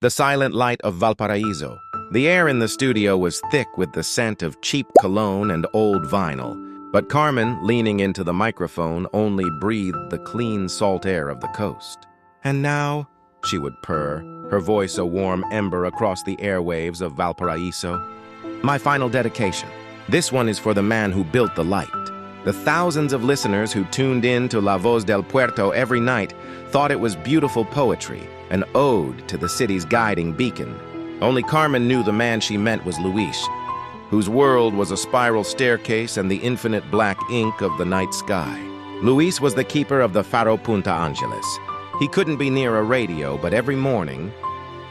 the silent light of Valparaiso. The air in the studio was thick with the scent of cheap cologne and old vinyl, but Carmen, leaning into the microphone, only breathed the clean salt air of the coast. "And now," she would purr, her voice a warm ember across the airwaves of Valparaiso, "my final dedication. This one is for the man who built the light. The thousands of listeners who tuned in to La Voz del Puerto every night thought it was beautiful poetry, an ode to the city's guiding beacon. Only Carmen knew the man she meant was Luis, whose world was a spiral staircase and the infinite black ink of the night sky. Luis was the keeper of the Faro Punta Angeles. He couldn't be near a radio, but every morning,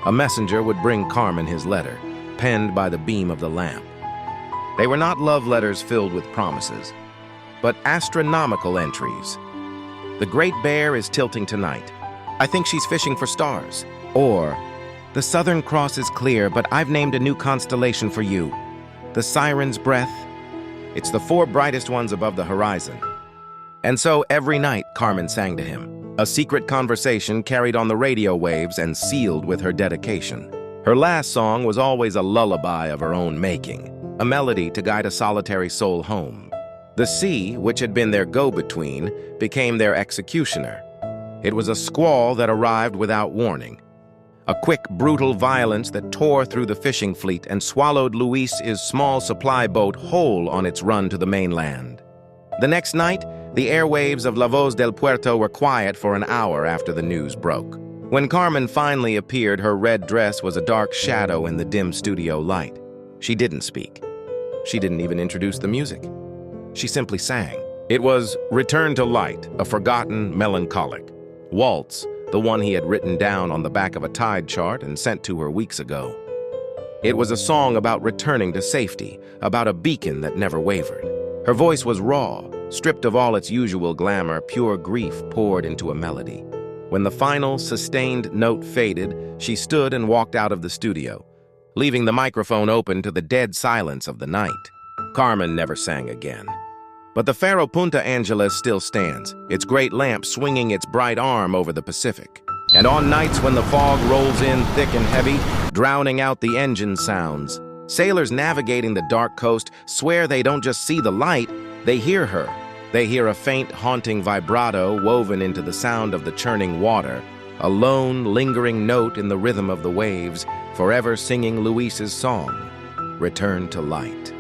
a messenger would bring Carmen his letter, penned by the beam of the lamp. They were not love letters filled with promises, but astronomical entries. The Great Bear is tilting tonight. I think she's fishing for stars. Or, the Southern Cross is clear, but I've named a new constellation for you. The Siren's Breath. It's the 4 brightest ones above the horizon. And so every night, Carmen sang to him. A secret conversation carried on the radio waves and sealed with her dedication. Her last song was always a lullaby of her own making, a melody to guide a solitary soul home. The sea, which had been their go-between, became their executioner. It was a squall that arrived without warning. A quick, brutal violence that tore through the fishing fleet and swallowed Luis's small supply boat whole on its run to the mainland. The next night, the airwaves of La Voz del Puerto were quiet for an hour after the news broke. When Carmen finally appeared, her red dress was a dark shadow in the dim studio light. She didn't speak. She didn't even introduce the music. She simply sang. It was Return to Light, a forgotten melancholic waltz, the one he had written down on the back of a tide chart and sent to her weeks ago. It was a song about returning to safety, about a beacon that never wavered. Her voice was raw, stripped of all its usual glamour, pure grief poured into a melody. When the final, sustained note faded, she stood and walked out of the studio, leaving the microphone open to the dead silence of the night. Carmen never sang again. But the Faro Punta Angeles still stands, its great lamp swinging its bright arm over the Pacific. And on nights when the fog rolls in thick and heavy, drowning out the engine sounds, sailors navigating the dark coast swear they don't just see the light, they hear her. They hear a faint, haunting vibrato woven into the sound of the churning water, a lone, lingering note in the rhythm of the waves, forever singing Luis's song, Return to Light.